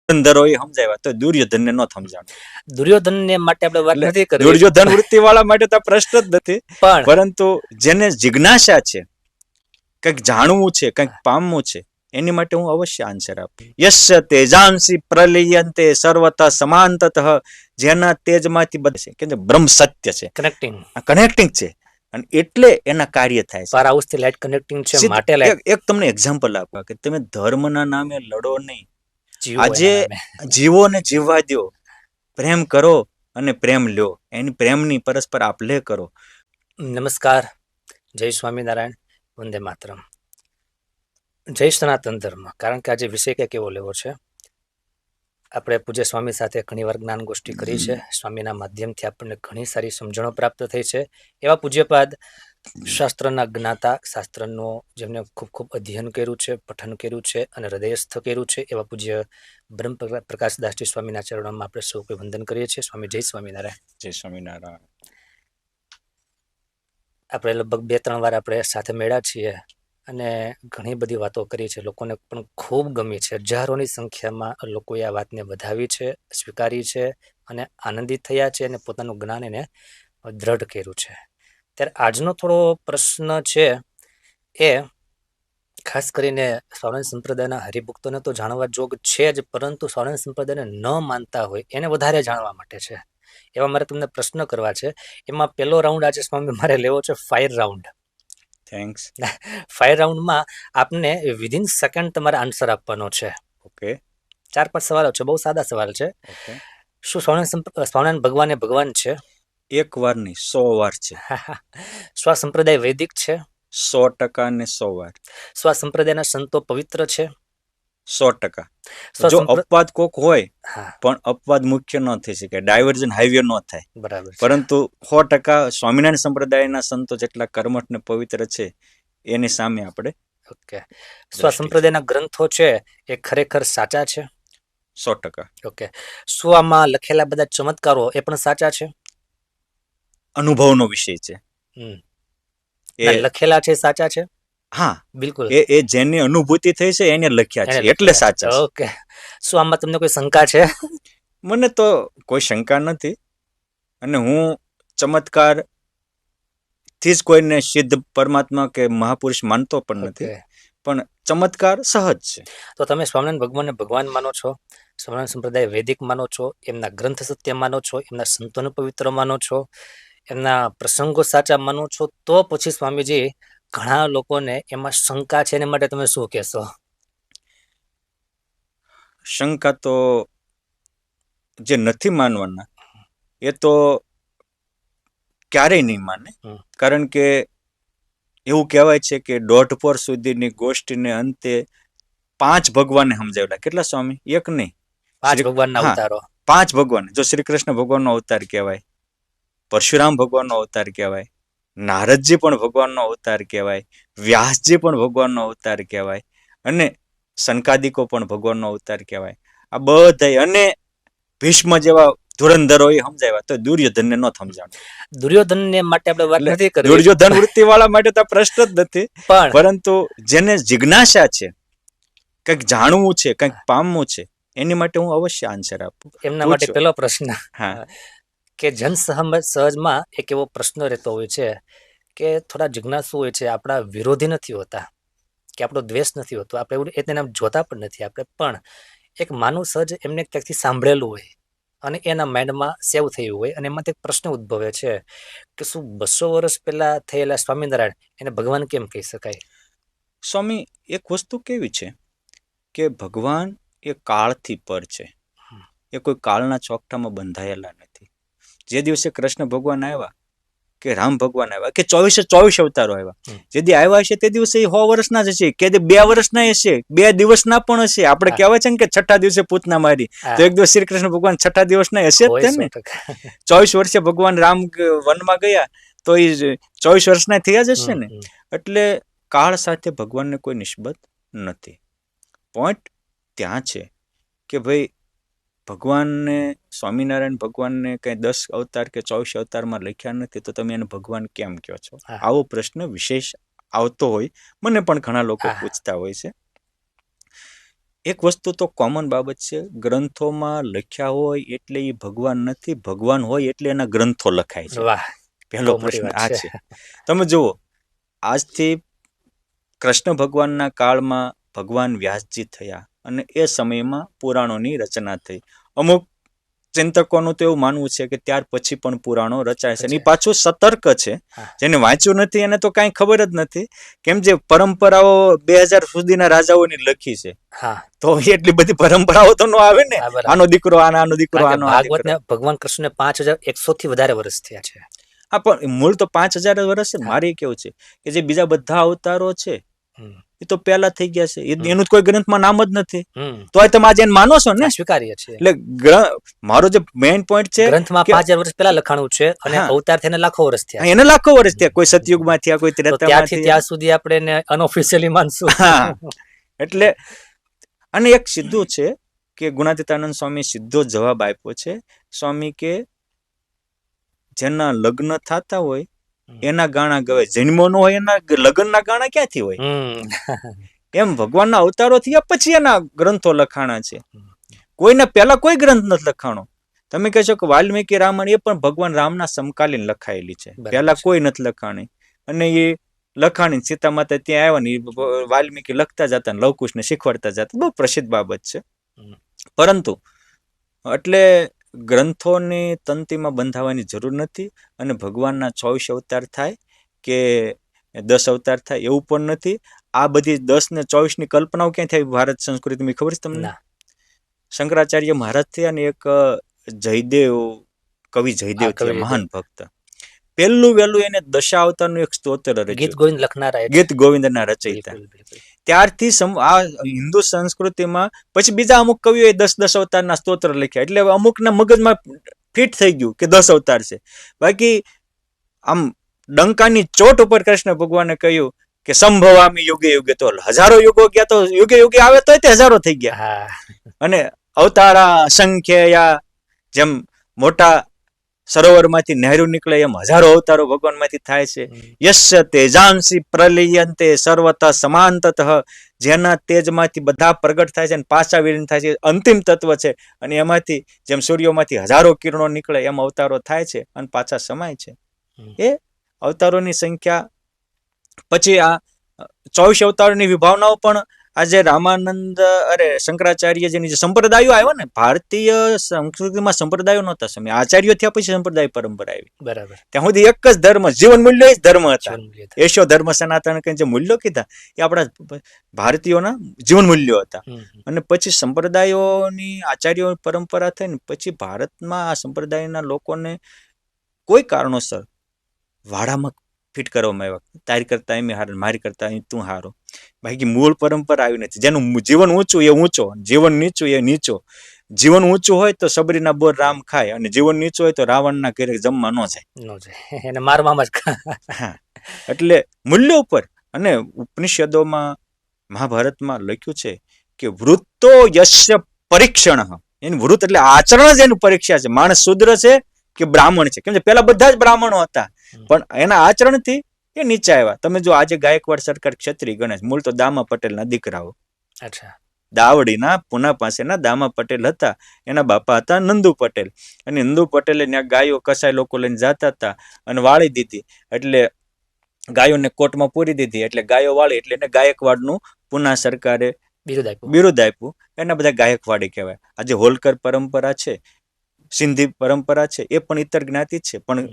ધરો એ સમજાવ્યા તો દુર્યોધન ને ન સમજાણ. દુર્યોધન ને માટે આપણે વાત નથી કરી. દુર્યોધન વૃત્તિ વાળા માટે તો પ્રશ્ન જ નથી, પરંતુ જેને જિજ્ઞાસા છે, કંઈક જાણવું છે, કંઈક પામવું છે, એની માટે હું અવશ્ય આન્સર આપું. યસ્ય તેજાંસી પ્રલયંતે સર્વતઃ સમાનતઃ, જેના તેજમાંથી બધે છે કે બ્રહ્મ સત્ય છે, કનેક્ટિંગ છે, અને એટલે એના કાર્ય થાય છે. પાવરહાઉસ થી લાઈટ કનેક્ટિંગ છે માટે એક તમને એક્ઝામ્પલ આપવા કે તમે ધર્મના નામે લડો નહીં, આજે જીવો ને જીવવા દો, પ્રેમ કરો અને પ્રેમ લ્યો, એની પ્રેમની પરસ્પર આપલે કરો. નમસ્કાર, જય સ્વામિનારાયણ, વંદે માતરમ, જય સનાતન ધર્મ. કારણ કે આજે વિષય કંઈક એવો લેવો છે. આપણે પૂજ્ય સ્વામી સાથે ઘણી વાર જ્ઞાન ગોષ્ઠી કરી છે. સ્વામીના માધ્યમથી આપણને ઘણી સારી સમજણો પ્રાપ્ત થઈ છે. એવા પૂજ્યપાદ શાસ્ત્રના જ્ઞાતા, શાસ્ત્રનો જેમને ખૂબ ખૂબ અધ્યયન કર્યું છે, પઠન કર્યું છે અને હૃદયસ્થ કર્યું છે, એવા પૂજ્ય બ્રહ્મ પ્રકાશદાસજી સ્વામીના ચરણોમાં આપણે સૌ કોઈ વંદન કરીએ છીએ. સ્વામી જય સ્વામિનારાયણ. જય સ્વામિનારાયણ. આપણે લગભગ 2-3 વાર આપણે સાથે મળ્યા છીએ અને ઘણી બધી વાતો કરી છે. લોકોને પણ ખૂબ ગમી છે. હજારોની સંખ્યામાં લોકોએ આ વાતને વધાવી છે, સ્વીકારી છે અને આનંદિત થયા છે અને પોતાનું જ્ઞાન એને દ્રઢ કર્યું છે. ત્યારે આજનો થોડો પ્રશ્ન છે એ ખાસ કરીને સ્વામિનારાયણ સંપ્રદાયના હરિભક્તોને તો જાણવા જોગ છે જ, પરંતુ સ્વામિનારાયણ સંપ્રદાયને ન માનતા હોય એને વધારે જાણવા માટે છે. એવા મારે તમને પ્રશ્ન કરવા છે. એમાં પહેલો રાઉન્ડ આજે સ્વામી મારે લેવો છે ફાયર રાઉન્ડ. થેન્ક્સ. ફાયર રાઉન્ડમાં આપને વિધિન સેકન્ડ તમારે આન્સર આપવાનો છે. ઓકે. 4-5 સવાલો છે, બહુ સાદા સવાલ છે. શું સ્વામિનારાયણ ભગવાન છે? એક વાર નહીં, 100 વાર છે. સ્વ સંપ્રદાય વૈદિક છે? 100% ને 100 વાર. સ્વ સંપ્રદાયના સંતો પવિત્ર છે? 100%. જો અપવાદ કોક હોય પણ અપવાદ મુખ્ય ન થઈ શકે, ડાયવર્જન હાઈવે ન થાય. બરાબર. પરંતુ 100% સ્વામિનારાયણ સંપ્રદાયના સંતો જેટલા કર્મઠ ને પવિત્ર છે એની સામે આપણે. ઓકે. સ્વ સંપ્રદાયના ગ્રંથો છે એ ખરેખર સાચા છે? 100%. ઓકે. શું આમાં લખેલા બધા ચમત્કારો એ પણ સાચા છે? અનુભવનો વિષય છે. એ લખેલા છે સાચા છે? હા, બિલકુલ. એ જેની અનુભૂતિ થઈ છે એને લખ્યા છે એટલે સાચા છે. ઓકે. શું આમાં તમને કોઈ શંકા છે? મને તો કોઈ શંકા નથી, અને હું ચમત્કાર થી જ કોઈને સિદ્ધ પરમાત્મા કે મહાપુરુષ માનતો પણ નથી, પણ ચમત્કાર સહજ છે. તો તમે સ્વામિનારાયણ ભગવાનને ભગવાન માનો છો, સ્વામિનારાયણ સંપ્રદાય વૈદિક માનો છો, એમના ગ્રંથ સત્ય માનો છો, એમના સંતોને પવિત્ર માનો છો, એમના પ્રસંગો સાચા માનો છો, તો પછી સ્વામીજી ઘણા લોકોને એમાં શંકા છે, એના માટે તમે શું કહેશો? શંકા તો જે નથી માનવાના એ તો ક્યારેય નહીં માને, કારણ કે એવું કહેવાય છે કે 1.5 સુધીની ગોષ્ઠીને અંતે 5 ભગવાનને સમજાવેલા. કેટલા સ્વામી? એક નહીં, 5 ભગવાનના અવતારો. 5 ભગવાન. જો શ્રી કૃષ્ણ ભગવાનનો અવતાર કહેવાય, પરશુરામ ભગવાનનો અવતાર કહેવાય, નારદજી પણ ભગવાનનો અવતાર કહેવાય, વ્યાસજી પણ ભગવાનનો અવતાર કહેવાય, અને સનકાદિકો પણ ભગવાનનો અવતાર કહેવાય. આ બધા અને ભીષ્મ જેવા ધુરંધરો એ સમજાવ્યા તો દુર્યોધન ને ન સમજાણ. દુર્યોધન ને માટે આપણે વાત નથી કરી. દુર્યોધન વૃત્તિ વાળા માટે તો પ્રશ્ન જ નથી, પરંતુ જેને જિજ્ઞાસા છે, કંઈક જાણવું છે, કંઈક પામવું છે, એની માટે હું અવશ્ય આન્સર આપું. એમના માટે પહેલો પ્રશ્ન કે જન સહજમાં એક એવો પ્રશ્ન રહેતો હોય છે કે થોડા જિજ્ઞાસુ હોય છે, આપણા વિરોધી નથી હોતા કે આપણો દ્વેષ નથી હોતો, આપણે એવું એને જોતા પણ નથી આપણે, પણ એક માનવ સહજ એમને ક્યાંકથી સાંભળેલું હોય અને એના માઇન્ડમાં સેવ થયું હોય અને એમાંથી એક પ્રશ્ન ઉદ્ભવે છે કે શું 200 વર્ષ પહેલા થયેલા સ્વામિનારાયણ એને ભગવાન કેમ કહી શકાય? સ્વામી, એક વસ્તુ કેવી છે કે ભગવાન એ કાળથી પર છે, એ કોઈ કાળના ચોકઠામાં બંધાયેલા નથી. જે દિવસે કૃષ્ણ ભગવાન આવ્યા કે રામ ભગવાન આવ્યા કે 24 અવતારો આવ્યા, જે દી આવ્યા હશે તે દિવસે 100 વર્ષના જ હશે, કે 2 વર્ષના હશે, 2 દિવસના પણ હશે. આપણે કહેવાય છે ને કે 6ઠા દિવસે પૂતના મારી, તો એક દિવસ શ્રી કૃષ્ણ ભગવાન 6ઠા દિવસના હશે જ ને. 24 વર્ષે ભગવાન રામ વનમાં ગયા તો એ 24 વર્ષના થયા જ હશે ને. એટલે કાળ સાથે ભગવાનને કોઈ નિસ્બત નથી. પોઈન્ટ ત્યાં છે કે ભાઈ ભગવાનને, સ્વામિનારાયણ ભગવાનને કઈ 10 અવતાર કે 24 અવતારમાં લખ્યા નથી, તો તમે એને ભગવાન કેમ કહો છો? આવો પ્રશ્ન વિશેષ આવતો હોય, મને પણ ઘણા લોકો પૂછતા હોય છે. એક વસ્તુ તો કોમન બાબત છે, ગ્રંથોમાં લખ્યા હોય એટલે એ ભગવાન નથી, ભગવાન હોય એટલે એના ગ્રંથો લખાય છે. વાહ, પહેલો બહુ મોટી પ્રશ્ન વાત આ છે. છે. તમે જુઓ, આજથી કૃષ્ણ ભગવાનના કાળમાં ભગવાન વ્યાસજી થયા અને એ સમયમાં પુરાણોની રચના થઈ. અમુક ચિંતકોનું તો એવું માનવું છે કે ત્યાર પછી પણ પુરાણો રચાય છે. એ પાછું સતર્ક છે. જેને વાંચ્યું નથી એને તો કાંઈ ખબર જ નથી. કેમ જે પરંપરાઓ 2000 સુધીના રાજાઓની લખી છે, તો એટલી બધી પરંપરાઓ તો ન આવે ને. આનો દીકરો આનો દીકરો આનો ભાગવતને ભગવાન કૃષ્ણને 5100 થી વધારે વર્ષ થયા છે. હા, પણ મૂળ તો 5000 વર્ષ છે. મારે કેવું છે કે જે બીજા બધા અવતારો છે એ તો પહેલા થઈ ગયા છે, એનું કોઈ ગ્રંથમાં નામ જ નથી. તો તમે આજે માનો છો ને? સ્વીકારીએ છીએ. એટલે મારો જે મેઇન પોઈન્ટ છે, ગ્રંથમાં 5000 વર્ષ પહેલા લખાણું છે અને અવતાર થઈને લાખો વર્ષ થયા. એને લાખો વર્ષ થયા. કોઈ સતયુગમાં થયા, કોઈ ત્રેતામાં થયા. ત્યાં સુધી આપણે અનઓફિશિયલી માનશું. એટલે અને એક સીધું છે કે ગુણાતીતાનંદ સ્વામી સીધો જવાબ આપ્યો છે. સ્વામી કે જેના લગ્ન થતા હોય એના ગાણા ગવાય, જન્મો નો હોય એના લગ્નના ગાણા ક્યાંથી હોય? એમ ભગવાનના અવતારો થયા પછી એના ગ્રંથો લખાણા છે. કોઈને પહેલા કોઈ ગ્રંથ નથી લખાણો. તમે કહેશો કે વાલ્મીકી રામાયણ એ પણ ભગવાન રામના સમકાલીન લખાયેલી છે, પહેલા કોઈ નથી લખાણી. અને એ લખાણી સીતા માતા ત્યાં આવ્યા ને વાલ્મીકી લખતા જતા ને લવકુશને શીખવાડતા જતા. બહુ પ્રસિદ્ધ બાબત છે. પરંતુ એટલે ગ્રંથોની તંતીમાં બંધાવવાની જરૂર નથી. અને ભગવાનના 24 અવતાર થાય કે 10 અવતાર થાય એવું પણ નથી. આ બધી 10 ને 24 ની કલ્પનાઓ ક્યાં થઈ ભારત સંસ્કૃતિમાં ખબર છે તમને? શંકરાચાર્ય મહારાજ થયા અને એક જયદેવ કવિ જયદેવ થયા, મહાન ભક્ત. પહેલું વહેલું એને દશાવતારનું એક સ્તોત્ર રચ્યું, ગીત ગોવિંદના રચયિતા. ત્યારથી આ હિન્દુ સંસ્કૃતિમાં પછી બીજા અમુક કવિઓએ 10 અવતારના સ્તોત્ર લખ્યા. એટલે અમુકના મગજમાં ફિટ થઈ ગયું કે 10 અવતાર છે. બાકી આમ ડંકાની ચોટ ઉપર કૃષ્ણ ભગવાને કહ્યું કે સંભવામી યુગે યુગે, તો હજારો યુગો ગયા, તો યુગે યુગે આવે તો તે હજારો થઈ ગયા. અને અવતારા અસંખ્ય, જેમ મોટા સરોવરમાંથી નહેરું નીકળે એમ હજારો અવતારો ભગવાનમાંથી થાય છે. યસ્ય તેજાંસી પ્રલયંતે સર્વત સમાનતઃ, જેના તેજમાંથી બધા પ્રગટ થાય છે અને પાછા વિલીન થાય છે. અંતિમ તત્વ છે અને એમાંથી જેમ સૂર્યોમાંથી હજારો કિરણો નીકળે એમ અવતારો થાય છે અને પાછા સમાય છે. એ અવતારોની સંખ્યા પછી આ 24 અવતારોની વિભાવનાઓ પણ આજે રામાનંદ શંકરાચાર્ય જેની જે સંપ્રદાયો આવ્યો ને, ભારતીય સંસ્કૃતિમાં સંપ્રદાયો નહોતા સમય, આચાર્યો થયા પછી સંપ્રદાય પરંપરા આવી. બરાબર. ત્યાં સુધી એક જ ધર્મ, જીવન મૂલ્યો જ ધર્મ હતા. એશો ધર્મ સનાતન કે જે મૂલ્યો કીધા એ આપણા ભારતીયોના જીવન મૂલ્યો હતા. અને પછી સંપ્રદાયોની આચાર્યો પરંપરા થઈ ને પછી ભારતમાં આ સંપ્રદાયના લોકોને કોઈ કારણોસર વાડામાં ફિટ કરવામાં આવ્યા. તારી કરતા એમ હારો, મારી કરતા તું હારો. બાકી મૂળ પરંપરા આવી નથી. જેનું જીવન ઊંચું એ ઊંચો, જીવન નીચું એ નીચો. જીવન ઊંચું હોય તો સબરીના બોર રામ ખાય અને જીવન નીચું હોય તો રાવણના ઘરે જમવા ન જાય, એને મારવામાં જ. એટલે મૂલ્યો ઉપર. અને ઉપનિષદોમાં મહાભારતમાં લખ્યું છે કે વૃત્તો યશ્ય પરીક્ષણ, એની વૃત્ત એટલે આચરણ જ એનું પરીક્ષા છે. માણસ શુદ્ર છે કે બ્રાહ્મણ છે. કેમ છે પેલા બધા જ બ્રાહ્મણો હતા પણ એના આચરણથી એ નીચે આવ્યા. તમે જો આજે ગાયકવાડ સરકાર ક્ષત્રિય ગણે, મૂળ તો દામા પટેલના દીકરાઓ. અચ્છા. દાવડીના પુના પાસેના દામા પટેલ હતા. એના બાપા હતા નંદુ પટેલ. અને નંદુ પટેલે ત્યાં ગાયો કસાય લોકો લઈને જતા હતા અને વાળી દીધી. એટલે ગાયોને કોટમાં પૂરી દીધી. એટલે ગાયો વાળી એટલે એને ગાયકવાડનું પુના સરકારે બિરુદ આપ્યું. એના બધા ગાયકવાડી કહેવાય. આજે હોલકર પરંપરા છે, સિંધી પરંપરા છે, એ પણ ઇતર જ્ઞાતિ છે. પણ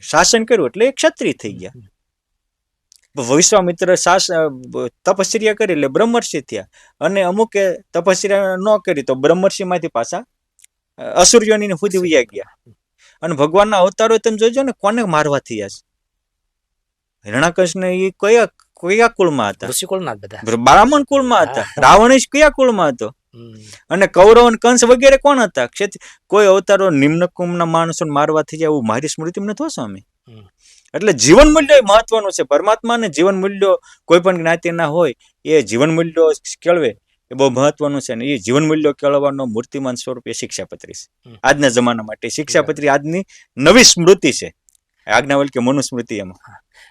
શાસન કર્યું એટલે એ ક્ષત્રિય થઈ ગયા. વિશ્વામિત્ર તપશ્ચર્યા કરી એટલે બ્રહ્મર્ષિ થયા. અને અમુકે તપશ્ચર્યા ન કરી તો બ્રહ્મર્ષિ માંથી પાછા અસુર્યોની સુધી વયા ગયા. અને ભગવાનના અવતારો તમે જોજો ને કોને મારવા થયા છે. હિરણાકશને એ કયા કુળમાં હતા? ઋષિકુળના બધા, બ્રાહ્મણ કુળમાં હતા. રાવણેશ કયા કુળમાં હતો? અને કૌરવ અને કંસ વગેરે કોણ હતા? કોઈ અવતારો નિમ્ન કુળના માણસોને મારવા થઈ જાય એવું મારી સ્મૃતિમાં નથી સ્વામી. એટલે જીવન મૂલ્યો મહત્વનું છે. પરમાત્માને જીવન મૂલ્યો કોઈ પણ જ્ઞાતિના હોય એ જીવન મૂલ્યો કેળવે એ બહુ મહત્વનું છે. ને એ જીવન મૂલ્યો કેળવવાનો મૂર્તિમાન સ્વરૂપ એ શિક્ષાપત્રી છે. આજના જમાના માટે શિક્ષાપત્રી આજની નવી સ્મૃતિ છે. આજ્ઞાવલ્ક્ય મનુસ્મૃતિ એમાં.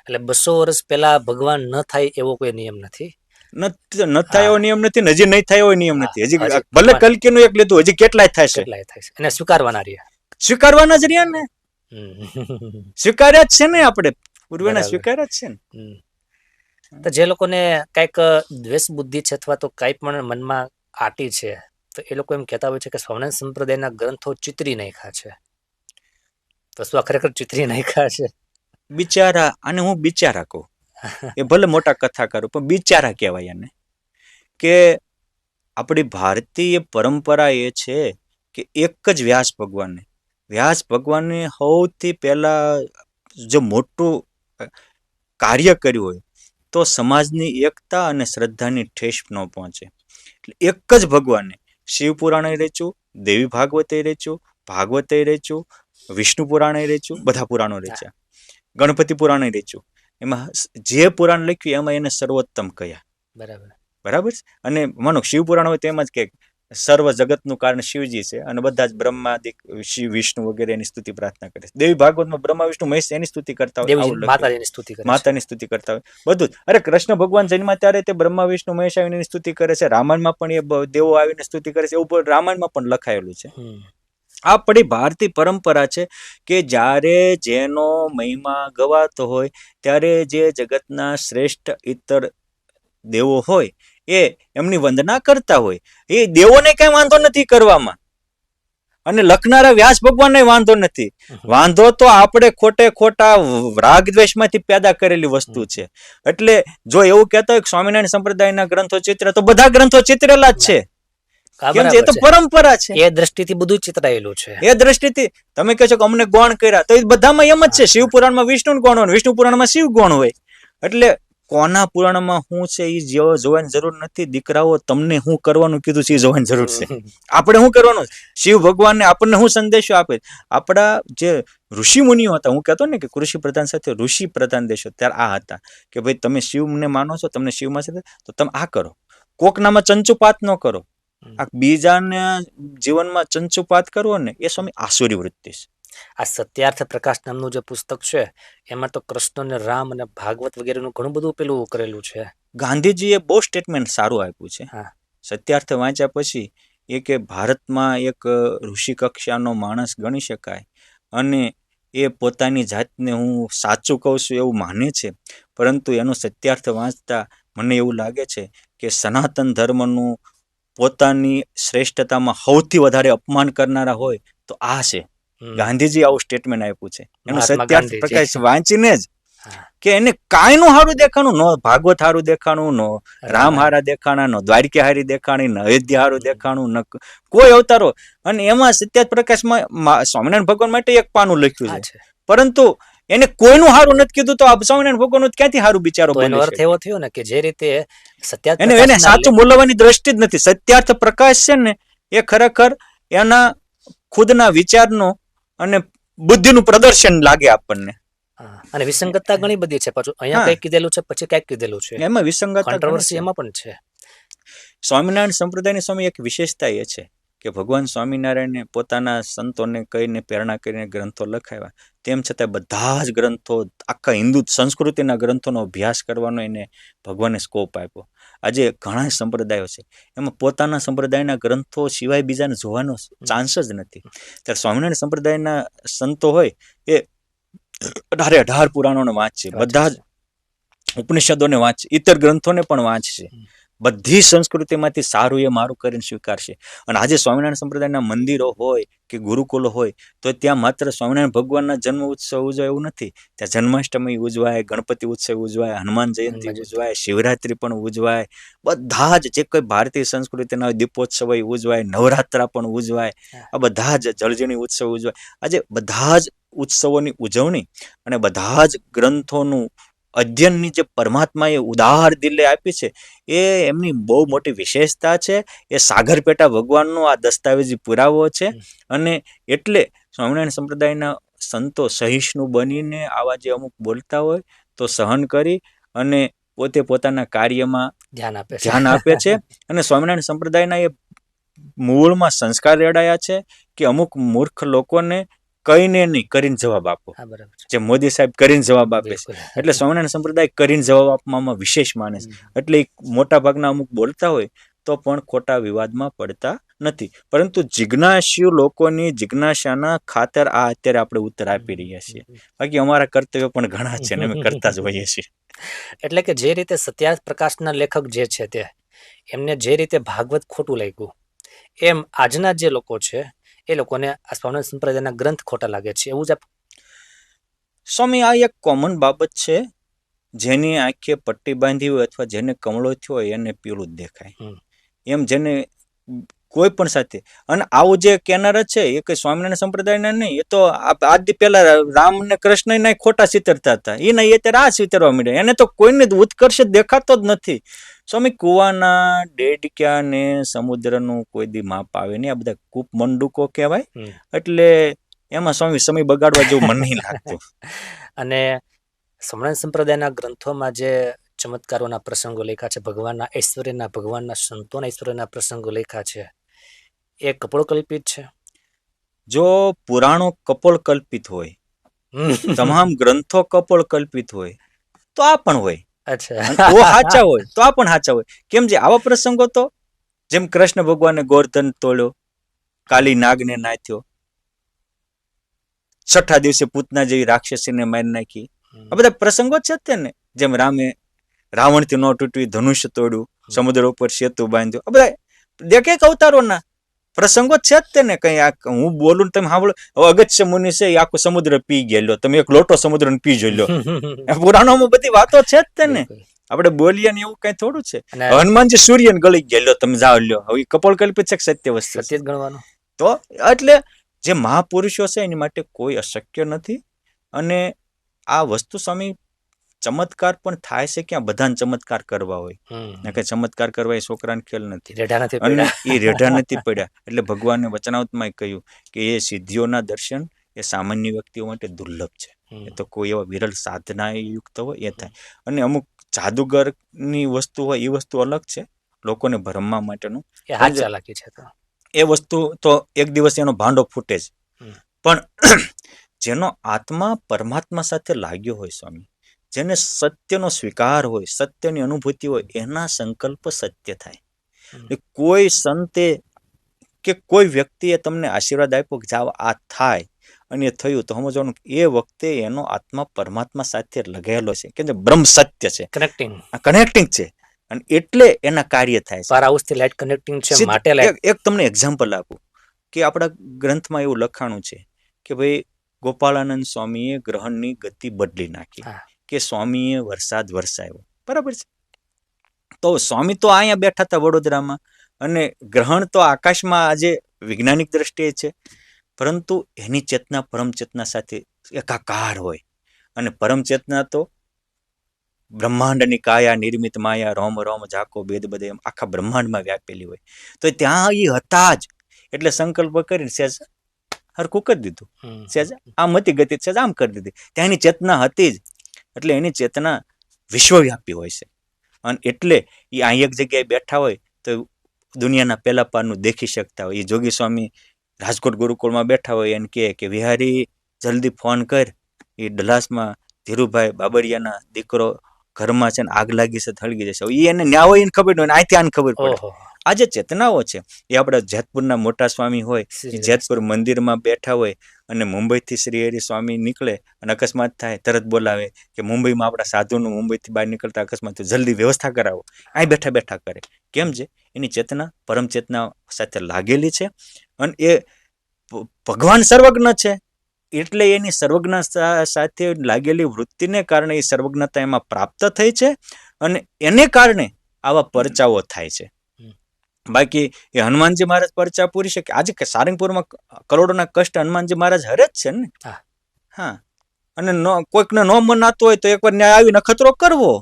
એટલે 200 વર્ષ પહેલા ભગવાન ન થાય એવો કોઈ નિયમ નથી. ન થાય એવો નિયમ નથી, હજી નહીં થાય એવો નિયમ નથી. હજી હજી ભલે કલ્કીનું એક લીધું, હજી કેટલાય થશે. કેટલાય થાય છે અને સ્વીકારવાના રહ્યા. સ્વીકારવાના જ રહ્યા ને, સ્વીકાર્યા જ છે ને, આપણે પૂર્વેના બરાબર. સ્વીકાર્યા જ છે ને. તો જે લોકોને કઈક દ્વેષ બુદ્ધિ છે અથવા તો કઈ પણ મનમાં આટી છે, તો એ લોકો એમ કહેતા હોય છે કે સ્વામિનારાયણ સંપ્રદાયના ગ્રંથો ચિતરી નાખ્યા છે. તો શું આ ખરેખર ચિતરી નાખ્યા છે? બિચારા, અને હું બિચારા કહું, એ ભલે મોટા કથાકારો પણ બિચારા કહેવાય એને. કે આપણી ભારતીય પરંપરા એ છે કે એક જ વ્યાસ ભગવાને સૌથી પહેલા જો મોટું કાર્ય કર્યું હોય તો સમાજની એકતા અને શ્રદ્ધાની ઠેસ ન પહોંચે. એટલે એક જ ભગવાને શિવ પુરાણે રચ્યું, દેવી ભાગવતે રચ્યું, ભાગવતે રચ્યું, વિષ્ણુ પુરાણે રચ્યું, બધા પુરાણો રચ્યા, ગણપતિ પુરાણે રચ્યું. એમાં જે પુરાણ લખ્યું એમાં એને સર્વોત્તમ કહ્યા. બરાબર. અને માનો શિવ પુરાણ હોય તેમ જ કે સર્વ જગતનું કારણ શિવજી છે અને બધા જ બ્રહ્માદિક શિવ વિષ્ણુ વગેરે એની સ્તુતિ પ્રાર્થના કરે છે. દેવી ભાગવતમાં બ્રહ્મા વિષ્ણુ મહેશ એની સ્તુતિ કરતા હોય, માતાની સ્તુતિ કરતા હોય, બધું જ. અરે કૃષ્ણ ભગવાન જન્મ્યા ત્યારે તે બ્રહ્મા વિષ્ણુ મહેશ આવીને એની સ્તુતિ કરે છે. રામાયણમાં પણ એ દેવો આવીને સ્તુતિ કરે છે, એવું રામાયણમાં પણ લખાયેલું છે. આ આપણી ભારતીય પરંપરા છે કે જ્યારે જેનો મહિમા ગવાતો હોય ત્યારે જે જગતના શ્રેષ્ઠ ઇતર દેવો હોય એ એમની વંદના કરતા હોય. એ દેવોને કઈ વાંધો નથી કરવામાં, અને લખનારા વ્યાસ ભગવાનને વાંધો નથી. વાંધો તો આપણે ખોટા રાગ દ્વેષમાંથી પેદા કરેલી વસ્તુ છે. એટલે જો એવું કહેતા હોય કે સ્વામિનારાયણ સંપ્રદાયના ગ્રંથો ચિત્ર, તો બધા ગ્રંથો ચિત્રેલા જ છે. કેમ છે? એ તો પરંપરા છે. એ દ્રષ્ટિથી બધું ચિતરાયેલું છે. એ દ્રષ્ટિથી તમે કહો છો કે અમને ગૌણ કર્યા, તો એ બધામાં એમ જ છે. શિવ પુરાણમાં વિષ્ણુ ગૌણ હોય, વિષ્ણુ પુરાણમાં શિવ ગૌણ હોય. એટલે કોના પુરાણમાં શું છે એ જોવાની જરૂર નથી. દીકરાઓ, તમને શું કરવાનું કીધું છે એ જોવાની જરૂર છે. આપણે શું કરવાનું? શિવ ભગવાનને આપણને શું સંદેશો આપે? આપણા જે ઋષિ મુનિઓ હતા, હું કહેતો ને કે કૃષિ પ્રધાન સાથે ઋષિ પ્રધાન દેશો, ત્યારે આ હતા કે ભાઈ તમે શિવને માનો છો, તમને શિવમાં છે તો તમે આ કરો. કોકનામાં ચંચુપાત ન કરો. આ બીજાના જીવનમાં ચંચુપાત કરવો ને એ સ્વામી આસુરી વૃત્તિ છે. આ સત્યાર્થ પ્રકાશ નામનું જે પુસ્તક છે એમાં તો કૃષ્ણ ને રામ અને ભાગવત વગેરેનું ઘણું બધું પેલું કરેલું છે. ગાંધીજીએ બહુ સ્ટેટમેન્ટ સારું આપ્યું છે. સત્યાર્થ વાંચ્યા પછી એ કે ભારતમાં એક ઋષિ કક્ષાનો માણસ ગણી શકાય અને એ પોતાની જાતને હું સાચું કહું છું એવું માને છે, પરંતુ એનો સત્યાર્થ વાંચતા મને એવું લાગે છે કે સનાતન ધર્મનું પોતાની શ્રેષ્ઠતામાં સૌથી વધારે અપમાન કરનારા હોય તો આ છે. ગાંધીજી આવું સ્ટેટમેન્ટ આપ્યું છે. એનું સત્યાર્થ પ્રકાશ વાંચીને જ કે એને કાંઈ નું હારું દેખાણું, નો ભાગવત હારું દેખાણું, નો રામ હારા દેખાણા, નો દ્વારકા હારી દેખાણી, ન અયોધ્યા હારું દેખાણું, ન કોઈ અવતારો. અને એમાં સત્યાર્થ પ્રકાશમાં સ્વામિનારાયણ ભગવાન માટે એક પાનું લખ્યું છે, પરંતુ એને કોઈનું હારું નથી કીધું. તો સ્વામિનારાયણ ભગવાન ક્યાંથી હારું બિચારો બને? એનો અર્થ એવો થયો ને કે જે રીતે સત્યાર્થ એને સાચું બોલવાની દ્રષ્ટિ જ નથી. સત્યાર્થ પ્રકાશ છે ને એ ખરેખર એના ખુદના વિચારનો અને બુદ્ધિનું પ્રદર્શન લાગે આપણને. અને વિસંગતતા ઘણી બધી છે. પાછું અહીંયા કઈક કીધેલું છે, પછી કઈક કીધેલું છે. એમાં વિસંગતતા, કોન્ટ્રોવર્સી એમાં પણ છે. સ્વામિનારાયણ સંપ્રદાયની સ્વામી એક વિશેષતા એ છે કે ભગવાન સ્વામિનારાયણને પોતાના સંતોને કહીને પ્રેરણા કરીને ગ્રંથો લખાવ્યા, તેમ છતાં બધા જ ગ્રંથો, આખા હિન્દુ સંસ્કૃતિના ગ્રંથોનો અભ્યાસ કરવાનો એને ભગવાને સ્કોપ આપ્યો. આજે ઘણા સંપ્રદાયો છે એમાં પોતાના સંપ્રદાયના ગ્રંથો સિવાય બીજાને જોવાનો ચાન્સ જ નથી. ત્યારે સ્વામિનારાયણ સંપ્રદાયના સંતો હોય એ 18 પુરાણોને વાંચશે, બધા જ ઉપનિષદોને વાંચશે, ઇતર ગ્રંથોને પણ વાંચશે. બધી સંસ્કૃતિમાંથી સારું એ મારું કરીને સ્વીકારશે. અને આજે સ્વામિનારાયણ સંપ્રદાયના મંદિરો હોય કે ગુરુકુલો હોય તો ત્યાં માત્ર સ્વામિનારાયણ ભગવાનના જન્મ ઉત્સવ ઉજવાય એવું નથી. ત્યાં જન્માષ્ટમી ઉજવાય, ગણપતિ ઉત્સવ ઉજવાય, હનુમાન જયંતિ ઉજવાય, શિવરાત્રી પણ ઉજવાય. બધા જ જે કોઈ ભારતીય સંસ્કૃતિના દીપોત્સવ ઉજવાય, નવરાત્રા પણ ઉજવાય. આ બધા જ જળજણી ઉત્સવ ઉજવાય. આજે બધા જ ઉત્સવોની ઉજવણી અને બધા જ ગ્રંથોનું અધ્યયનની જે પરમાત્માએ ઉદાર દિલે આપી છે એ એમની બહુ મોટી વિશેષતા છે. એ સાગરપેટા ભગવાનનો આ દસ્તાવેજી પુરાવો છે. અને એટલે સ્વામિનારાયણ સંપ્રદાયના સંતો સહિષ્ણુ બનીને આવા જે અમુક બોલતા હોય તો સહન કરી અને પોતે પોતાના કાર્યમાં ધ્યાન આપે છે. અને સ્વામિનારાયણ સંપ્રદાયના એ મૂળમાં સંસ્કાર રેડાયા છે કે અમુક મૂર્ખ લોકોને કહીને નહીં, કરીને જવાબ આપો. હા, બરાબર છે. જે મોદી સાહેબ કરીને જવાબ આપે છે. બિલકુલ. એટલે સ્વામિનારાયણ સંપ્રદાય કરીને જવાબ આપવામાં વિશેષ માને છે. એટલે મોટા ભાગના અમુક બોલતા હોય તો પણ ખોટા વિવાદમાં પડતા નથી. પરંતુ જિજ્ઞાસ્યુ લોકોની જિજ્ઞાસાના ખાતર આ અત્યારે આપણે ઉત્તર આપી રહ્યા છીએ. બાકી અમારા કર્તવ્ય પણ ઘણા છે ને અમે કરતા જ હોઈએ છીએ. એટલે કે જે રીતે સત્યાર્થ પ્રકાશના લેખક જે છે તે એમને જે રીતે ભાગવત ખોટું લાગ્યું, એમ આજના જે લોકો છે એ લોકોને આ સ્વામિનારાયણ સંપ્રદાયના ગ્રંથ ખોટા લાગે છે, એવું જ સ્વામી, આ એક કોમન બાબત છે. જેની આંખે પટ્ટી બાંધી હોય અથવા જેને કમળો થયો હોય એને પીળું જ દેખાય. એમ જેને કોઈ પણ સાથે, અને આવું જે કેનાર છે એ કઈ સ્વામિનારાયણ સંપ્રદાયના નહીં, એ તો આજ પહેલા રામ ને કૃષ્ણ ના ખોટા ચિતરતા હતા, એના એ અત્યારે આ ચિતરવા માંડ્યા. એને તો કોઈને ઉત્કર્ષ દેખાતો જ નથી. સ્વામી, કુવાના ડેડક્યા ને સમુદ્રનું કોઈ દી માપ આવે નહીં. આ બધા કૂપ મંડુકો કહેવાય. એટલે એમાં સ્વામી સમય બગાડવા જેવું મને નહીં લાગતું. અને સ્વામિનારાયણ સંપ્રદાયના ગ્રંથોમાં જે ચમત્કારોના પ્રસંગો લખ્યા છે, ભગવાનના ઐશ્વર્યના, ભગવાનના સંતોના ઐશ્વર્યના પ્રસંગો લખ્યા છે, એ કપોળકલ્પિત છે. જો પુરાણો કપોળકલ્પિત હોય, તમામ ગ્રંથો કપોળકલ્પિત હોય, તો આ પણ હોય. અચ્છા, સાચા હોય તો આ પણ સાચા હોય. કેમ જે આવા પ્રસંગો તો જેમ કૃષ્ણ ભગવાને ગોર્ધન તોડ્યો, કાલી નાગને નાથ્યો, છઠ્ઠા દિવસે પૂતના જેવી રાક્ષસીને મારી નાખી, આ બધા પ્રસંગો છે જ ને. જેમ રામે રાવણથી ન તૂટવી ધનુષ્ય તોડ્યું, સમુદ્ર ઉપર સેતુ બાંધ્યો, આ બધા દેખે અવતારોના પ્રસંગો છે જ તેને. કઈ હું બોલું તમે સાંભળો. હવે અગત્ય મુનિ છે એ આખો સમુદ્ર પી ગયેલો, તમે એક લોટો સમુદ્ર પી જોઈ લો. પુરાણોમાં બધી વાતો છે જ તેને. આપણે બોલીએ ને એવું કઈ થોડું છે. હનુમાનજી સૂર્યને ગળી ગયેલો, તમે જાઓ લ્યો. હવે કપોળકલ્પિત છે કે સત્ય વસ્તુ? સત્ય જ ગણવાનું. તો એટલે જે મહાપુરુષો છે એની માટે કોઈ અશક્ય નથી. અને આ વસ્તુ સ્વામી ચમત્કાર પણ થાય છે, ક્યાં બધાને ચમત્કાર કરવા હોય ને, કે ચમત્કાર કરવા એ છોકરાને ખેલ નથી, અને એ રેઢા નથી પડ્યા. એટલે ભગવાને વચનાવતમાં કહ્યું કે એ સિદ્ધિઓના દર્શન એ સામાન્ય વ્યક્તિઓ માટે દુર્લભ છે. એ તો કોઈ એવા વિરલ સાધના યુક્ત હોય એ થાય. અને અમુક જાદુગરની વસ્તુ હોય એ વસ્તુ અલગ છે, લોકોને ભરમવા માટેનું એ વસ્તુ તો એક દિવસ એનો ભાંડો ફૂટે જ. પણ જેનો આત્મા પરમાત્મા સાથે લાગ્યો હોય સ્વામી, જેને સત્યનો સ્વીકાર હોય, સત્યની અનુભૂતિ હોય, એના સંકલ્પ સત્ય થાય. કોઈ સંતે કે કોઈ વ્યક્તિએ તમને આશીર્વાદ આપ્યો કે જાઓ આ થાય, અને એ થયું, તો સમજવાનું એ વખતે એનો આત્મા પરમાત્મા સાથે લગાયેલો છે, કે બ્રહ્મ સત્ય છે, કનેક્ટિંગ છે, અને એટલે એના કાર્ય થાય છે. એક તમને એક્ઝામ્પલ આપું કે આપણા ગ્રંથમાં એવું લખાણું છે કે ભાઈ ગોપાળાનંદ સ્વામીએ ગ્રહણની ગતિ બદલી નાખી, કે સ્વામીએ વરસાદ વરસાવ્યો. બરાબર છે. તો સ્વામી તો અહીંયા બેઠા હતા વડોદરામાં, અને ગ્રહણ તો આકાશમાં આજે વૈજ્ઞાનિક દ્રષ્ટિએ છે, પરંતુ એની ચેતના પરમ ચેતના સાથે એકાકાર હોય. અને પરમ ચેતના તો બ્રહ્માંડની કાયા, નિર્મિત માયા, રોમ રોમ ઝાકો બેદ બધે, એમ આખા બ્રહ્માંડમાં વ્યાપેલી હોય. તો ત્યાં એ હતા જ, એટલે સંકલ્પ કરીને સહેજ હરખું કરી દીધું, સહેજ આમ હતી ગતિ, સહેજ આમ કરી દીધી. ત્યાં એની ચેતના હતી જ, એટલે એની ચેતના વિશ્વવ્યાપી હોય છે. અને એટલે એ અહીં એક જગ્યાએ બેઠા હોય તો દુનિયાના પહેલા પારનું દેખી શકતા હોય. એ જોગી સ્વામી રાજકોટ ગુરુકુળમાં બેઠા હોય એને કહે કે વિહારી જલ્દી ફોન કર, એ ડલાસમાં ધીરુભાઈ બાબરિયાના દીકરો ઘરમાં છે ને આગ લાગી છે, થળગી જશે. એ એને ન્યા હોય એને ખબર ન હોય, અહીંથી આને ખબર પડે. આ જે ચેતનાઓ છે એ આપણા જેતપુરના મોટા સ્વામી હોય, એ જેતપુર મંદિરમાં બેઠા હોય, અને મુંબઈથી શ્રી હરિ સ્વામી નીકળે અને અકસ્માત થાય, તરત બોલાવે કે મુંબઈમાં આપણા સાધુનું મુંબઈથી બહાર નીકળતા અકસ્માત, જલ્દી વ્યવસ્થા કરાવો. અહીં બેઠા બેઠા કરે. કેમ છે? એની ચેતના પરમ ચેતના સાથે લાગેલી છે, અને એ ભગવાન સર્વજ્ઞ છે, એટલે એની સર્વજ્ઞતા સાથે લાગેલી વૃત્તિને કારણે એ સર્વજ્ઞતા એમાં પ્રાપ્ત થઈ છે, અને એને કારણે આવા પરચાઓ થાય છે. બાકી એ હનુમાનજી મહારાજ પરચા પૂરી શકે? આજે સારંગપુરમાં કરોડોના કષ્ટ હનુમાનજી મહારાજ હરે જ છે ને. હા, અને કોઈકને ન મનાતો હોય તો એકવાર ન્યાય આવીને ખતરો કરવો.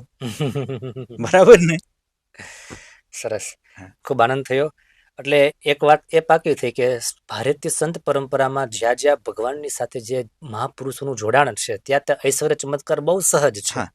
બરાબર ને? સરસ, ખૂબ આનંદ થયો. એટલે એક વાત એ પાકી થઈ કે ભારતીય સંત પરંપરામાં જ્યાં જ્યાં ભગવાનની સાથે જે મહાપુરુષોનું જોડાણ છે, ત્યાં ઐશ્વર્ય ચમત્કાર બહુ સહજ છે.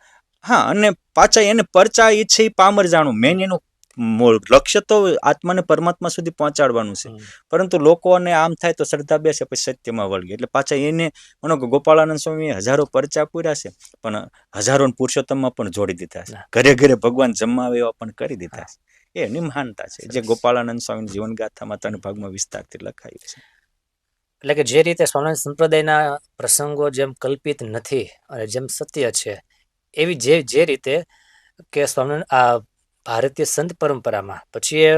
હા, અને પાછા એને પરચા ઈચ્છે પામર જાણું. મેન એનું મૂળ લક્ષ્ય તો આત્માને પરમાત્મા સુધી પહોંચાડવાનું છે. પરંતુ લોકોને આમ થાય તો શ્રદ્ધા બેસે પછી સત્યમાં વળગે એટલે પાછા એને માનો કે ગોપાળાનંદ સ્વામીએ હજારો પરચા પૂર્યા છે પણ હજારો પુરુષોત્તમમાં પણ જોડી દીધા છે. ઘરે ઘરે ભગવાન જમાવે એવા પણ કરી દીધા છે. એની મહાનતા છે જે ગોપાળાનંદ સ્વામી જીવન ગાથામાં 3 ભાગમાં વિસ્તારથી લખાયું છે. એટલે કે જે રીતે સ્વામિનારાયણ સંપ્રદાયના પ્રસંગો જેમ કલ્પિત નથી અને જેમ સત્ય છે એવી જે રીતે કે સ્વામિનારાયણ આ ભારતીય સંત પરંપરામાં પછી એ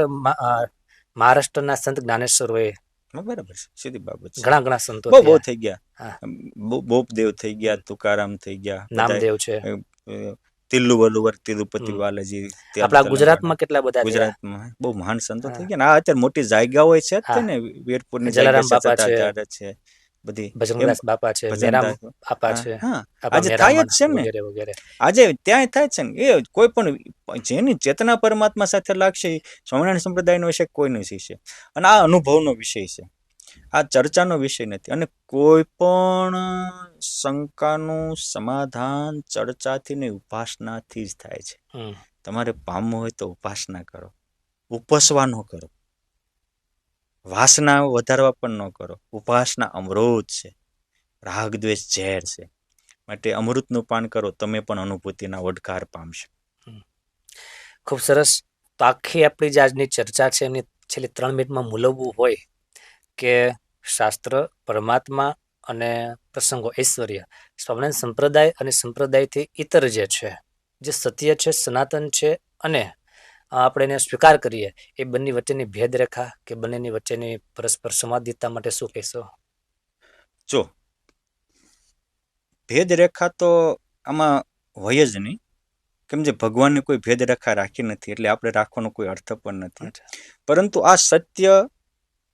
મહારાષ્ટ્રના સંત જ્ઞાનેશ્વર હોય બરાબર છે, સીધી બાબત છે. ઘણા સંતો બહુ થઈ ગયા, બોપદેવ થઈ ગયા, તુકારામ થઈ ગયા, નામદેવ છે, તિલ્લુવલ્લુવર તિરુપતિ બાલાજી, આપણા ગુજરાતમાં કેટલા બધા ગુજરાતમાં બહુ મહાન સંતો થઈ ગયા. આ અત્યારે મોટી જાયગાઓ છે ને વીરપુરની જલારામ બાપા છે, બધી ભજનદાસ બાપા છે, મેરામ બાપા છે, આજે થાય જ છે ને, આજે ત્યાં થાય છે ને. એ કોઈ પણ જેની ચેતના પરમાત્મા સાથે લાગશે સ્વામિનારાયણ સંપ્રદાયનો વિષય કોઈનો વિષય છે અને આ અનુભવનો વિષય છે, આ ચર્ચાનો વિષય નથી. અને કોઈ પણ શંકાનું સમાધાન ચર્ચાથી ને ઉપાસનાથી જ થાય છે. તમારે પામવું હોય તો ઉપાસના કરો, ઉપસવા ન કરો, વાસના વધારવા પણ ન કરો. ઉપાસના અમૃત છે, રાગ દ્વેષ ઝેર છે. માટે અમૃતનું પાન કરો, તમે પણ અનુભૂતિના ઓડકાર પામશો. ખૂબ સરસ. તો આખી આપણી જે આજની ચર્ચા છે એની છેલ્લી 3 મિનિટમાં મૂલવવું હોય કે શાસ્ત્ર, પરમાત્મા અને પ્રસંગો, ઐશ્વર્ય, સ્વામિનારાયણ સંપ્રદાય અને સંપ્રદાયથી ઇતર જે છે, જે સત્ય છે, સનાતન છે અને આપણે એને સ્વીકાર કરીએ, એ બંને વચ્ચેની ભેદરેખા કે બંનેની વચ્ચેની પરસ્પર સંવાદિતા માટે શું કહેશો? જો ભેદરેખા તો આમાં હોય જ નહીં, કેમ જે ભગવાનને કોઈ ભેદરેખા રાખી નથી એટલે આપણે રાખવાનો કોઈ અર્થ પણ નથી. પરંતુ આ સત્ય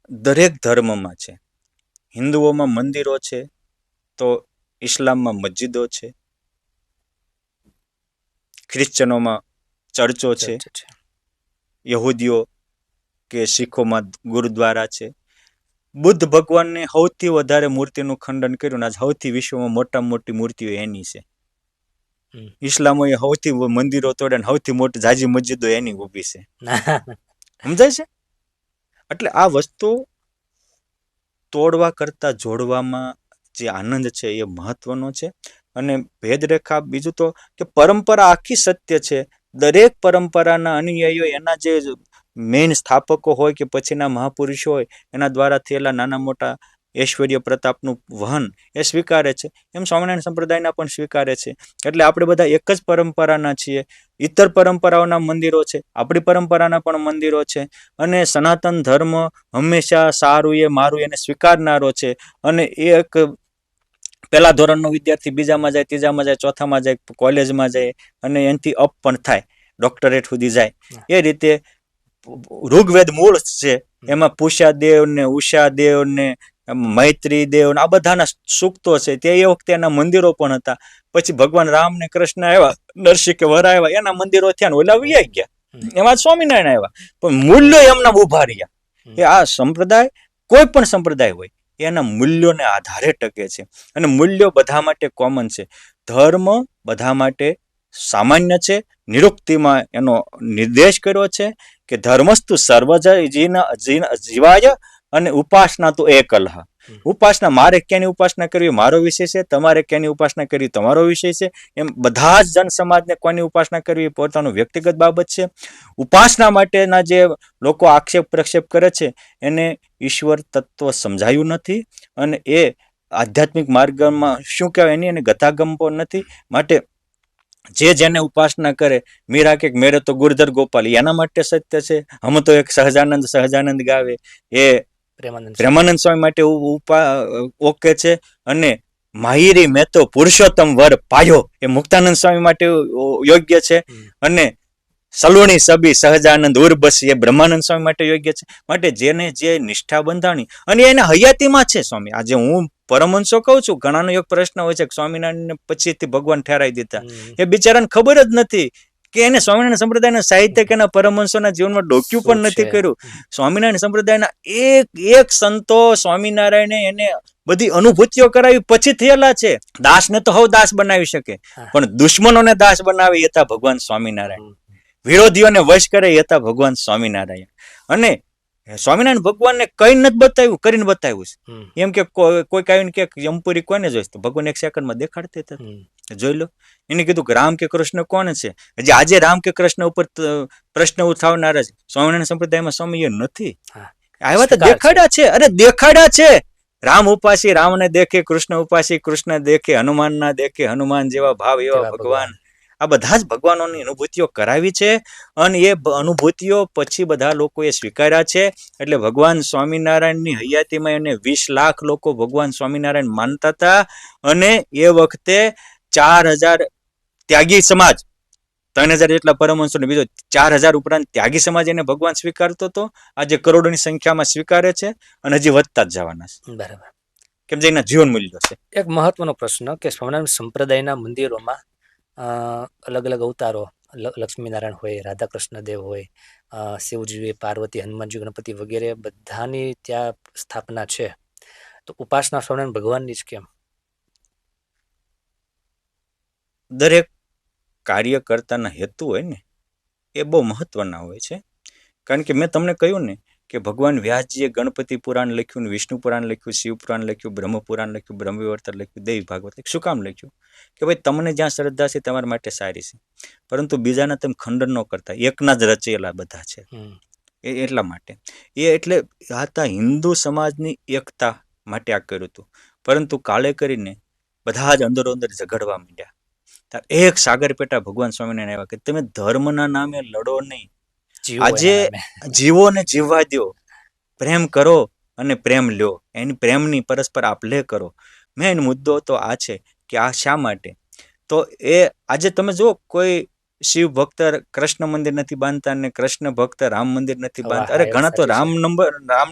દરેક ધર્મમાં છે. હિન્દુઓમાં મંદિરો છે તો ઇસ્લામમાં મસ્જિદો છે, ખ્રિશ્ચનોમાં ચર્ચો છે, યહૂદીઓ કે શીખોમાં ગુરુદ્વારા છે. બુદ્ધ ભગવાનને સૌથી વધારે મૂર્તિનું ખંડન કર્યું ને આજ સૌથી વિશ્વમાં મોટામાં મોટી મૂર્તિઓ એની છે. ઇસ્લામોએ સૌથી મંદિરો તોડે ને સૌથી મોટી જાજી મસ્જિદો એની ઊભી છે. સમજાય છે? એટલે આ વસ્તુ તોડવા કરતા જોડવામાં જે આનંદ છે એ મહત્વનો છે. અને ભેદરેખા બીજું તો કે પરંપરા આખી સત્ય છે. દરેક પરંપરાના અનુયાયીઓ એના જે મેઇન સ્થાપકો હોય કે પછીના મહાપુરુષો હોય એના દ્વારા થયેલા નાના મોટા ઐશ્વર્ય પ્રતાપનું વહન એ સ્વીકારે છે. એમ સ્વામિનારાયણ સંપ્રદાયના પણ સ્વીકારે છે. એટલે આપણે બધા એક જ પરંપરાના છીએ. ઇતર પરંપરાઓના મંદિરો છે, આપણી પરંપરાના પણ મંદિરો છે. અને સનાતન ધર્મ હંમેશા સારું એ મારું એને સ્વીકારનારો છે. અને એ એક પહેલા ધોરણનો વિદ્યાર્થી બીજામાં જાય, ત્રીજામાં જાય, ચોથામાં જાય, કોલેજમાં જાય અને એનાથી અપ પણ થાય, ડોક્ટરેટ સુધી જાય. એ રીતે ઋગ્વેદ મૂળ છે, એમાં પુષાદેવ ને ઉષાદેવ ને મૈત્રી દેવ આ બધાના સૂક્તો છે. તે એ વખતે એના મંદિરો પણ હતા. પછી ભગવાન રામ ને કૃષ્ણ આવ્યા, નરસિંહ કે વર આવ્યા, એના મંદિરો થયા ને ઓલા વૈયા ગયા. એમાં સ્વામિનારાયણ આવ્યા પણ મૂલ્યો એમના ઉભા રહ્યા. એ આ સંપ્રદાય કોઈ પણ સંપ્રદાય હોય એના મૂલ્યોને આધારે ટકે છે. અને મૂલ્યો બધા માટે કોમન છે. ધર્મ બધા માટે સામાન્ય છે. નિરુક્તિમાં એનો નિર્દેશ કર્યો છે કે ધર્મસ્તુ સર્વજીવાય અને ઉપાસના તો એકલહ. ઉપાસના મારે ક્યાંની ઉપાસના કરવી મારો વિષય છે, તમારે ક્યાંની ઉપાસના કરવી તમારો વિષય છે. એમ બધા જ જન સમાજને કોની ઉપાસના કરવી પોતાનું વ્યક્તિગત બાબત છે. ઉપાસના માટેના જે લોકો આક્ષેપ પ્રક્ષેપ કરે છે એને ઈશ્વર તત્વ સમજાયું નથી અને એ આધ્યાત્મિક માર્ગમાં શું કહેવાય એની એને ગતાગમ પણ નથી. માટે જેને ઉપાસના કરે, મીરા કે મેરે તો ગુરધર ગોપાલ એના માટે સત્ય છે. હમ તો એક સહજાનંદ ગાવે એ પ્રેમાનંદ સ્વામી માટે ઓકે છે. અને માહિરી મેં તો પુરુષોત્તમ વર પાયો એ મુક્તાનંદ સ્વામી માટે યોગ્ય છે. અને સલુણી સબી સહજાનંદ ઉર્બસી એ બ્રહ્માનંદ સ્વામી માટે યોગ્ય છે. માટે જેને જે નિષ્ઠા બંધાણી અને એને હયાતીમાં છે સ્વામી. આજે હું પરમહંસો કહું છું, ઘણાનો એક પ્રશ્ન હોય છે કે સ્વામિનારાયણ પછીથી ભગવાન ઠેરાઈ દીધા. એ બિચારાને ખબર જ નથી કે એને સ્વામિનારાયણ સંપ્રદાયના સાહિત્ય કે એના પરમહંસોના જીવનમાં ડોક્યું પણ નથી કર્યું. સ્વામિનારાયણ સંપ્રદાયના એક સંતો સ્વામિનારાયણે એને બધી અનુભૂતિઓ કરાવી પછી થયેલા છે. દાસને તો હવે દાસ બનાવી શકે પણ દુશ્મનોને દાસ બનાવી હતા ભગવાન સ્વામિનારાયણ. વિરોધીઓને વશ કરે એ હતા ભગવાન સ્વામિનારાયણ. અને સ્વામિનારાયણ ભગવાનને કઈ નથી બતાવ્યું, કરીને બતાવ્યું છે. હમ, એમ કે કોઈક આવીને કે યમપુરી કોને જોઈશ, તો ભગવાન એક સેકન્ડમાં દેખાડते હતા. હમ, જોઈ લો. એને કીધું કે રામ કે કૃષ્ણ કોણ છે. હજી આજે રામ કે કૃષ્ણ ઉપર પ્રશ્ન ઉઠાવનારા છે સ્વામિનારાયણ સંપ્રદાયમાં સ્વામી એ નથી. હા. આવ્યા તો સ્વીકાર છે. દેખાડ્યા છે. અરે દેખાડ્યા છે. રામ ઉપાસી રામને દેખે, કૃષ્ણ ઉપાસી કૃષ્ણ દેખે, હનુમાન ના દેખે હનુમાન જેવા ભાવ એવા તેવા ભગવાન. આ બધા જ ભગવાનોની અનુભૂતિઓ કરાવી છે અને એ અનુભૂતિઓ પછી બધા લોકોએ સ્વીકાર્યા છે. એટલે ભગવાન સ્વામિનારાયણની હયાતીમાં એને 20 લાખ લોકો ભગવાન સ્વામિનારાયણ માનતા હતા. અને એ વખતે 4000 ત્યાગી સમાજ, 3000 જેટલા પરમહંસો ને બીજો 4000 ઉપરાંત ત્યાગી સમાજ એને ભગવાન સ્વીકારતો હતો. આજે કરોડોની સંખ્યામાં સ્વીકારે છે અને હજી વધતા જ જવાના છે. બરાબર. કેમ જે એના જીવન મૂલ્યો છે. એક મહત્વનો પ્રશ્ન કે સ્વામિનારાયણ સંપ્રદાયના મંદિરોમાં અલગ અલગ અવતારો, લક્ષ્મીનારાયણ હોય, રાધાકૃષ્ણ દેવ હોય, શિવજી, પાર્વતી, હનુમાનજી, ગણપતિ વગેરે બધાની ત્યાં સ્થાપના છે. તો ઉપાસના સ્વામિનારાયણ ભગવાનની જ કેમ? દરેક કાર્યકર્તાના હેતુ હોય ને એ બહુ મહત્વના હોય છે. કારણ કે મેં તમને કહ્યું ને કે ભગવાન વ્યાસજીએ ગણપતિ પુરાણ લખ્યું, વિષ્ણુ પુરાણ લખ્યું, શિવ પુરાણ લખ્યું, બ્રહ્મ પુરાણ લખ્યું, બ્રહ્મવિવર્તન લખ્યું, દેવી ભાગવત લખ્યું. શું કામ લખ્યું? કે ભાઈ તમને જ્યાં શ્રદ્ધા છે તમારા માટે સારી છે, પરંતુ બીજાના તમે ખંડન ન કરતા, એકના જ રચેલા બધા છે એટલા માટે. એટલે આ હતા હિન્દુ સમાજની એકતા માટે આ કર્યું હતું. પરંતુ કાળે કરીને બધા જ અંદરો અંદર ઝઘડવા માંડ્યા. એક સાગર પેટા ભગવાન સ્વામિનારાયણ આવ્યા કે તમે ધર્મના નામે લડો નહીં. આજે જીવો ને જીવવા દો, પ્રેમ કરો અને પ્રેમ લ્યો, એની પ્રેમની પરસ્પર આપ લે કરો. મેન મુદ્દો તો આ છે કે આ શા માટે? તો એ આજે તમે જુઓ, કોઈ શિવ ભક્ત કૃષ્ણ મંદિર નથી બાંધતા ને કૃષ્ણ ભક્ત રામ મંદિર નથી બાંધતા. અરે ઘણા તો રામ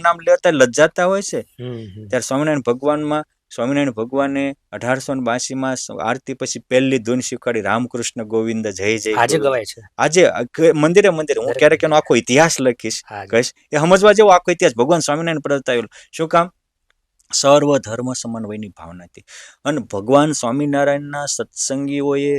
નામ લેતા લજાતા હોય છે. ત્યારે સ્વામિનારાયણ ભગવાનમાં સ્વામિનારાયણ ભગવાને 1882 આરતી પછી પહેલી ધૂન શીખવાડી, રામકૃષ્ણ ગોવિંદ જય જય. આજે ગવાય છે. આજે મંદિરે મંદિરે. હું ક્યારેક એનો આખો ઇતિહાસ લખીશ, કહીશ. એ સમજવા જેવો આખો ઇતિહાસ ભગવાન સ્વામિનારાયણ પ્રગટાવેલો. શું કામ? સર્વ ધર્મ સમન્વયની ભાવનાથી. અને ભગવાન સ્વામિનારાયણના સત્સંગીઓએ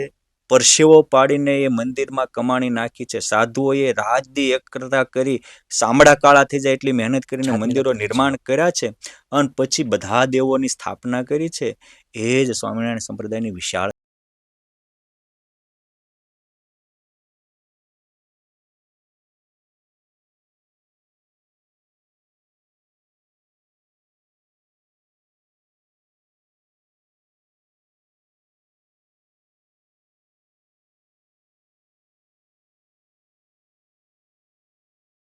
પરસેવો પાડીને એ મંદિરમાં કમાણી નાખી છે. સાધુઓએ રાજદી એકઠા કરી સામડા કાળા થઈ જાય એટલી મહેનત કરીને મંદિરો નિર્માણ કર્યા છે. અને પછી બધા દેવોની સ્થાપના કરી છે. એ જ સ્વામિનારાયણ સંપ્રદાયની વિશાળ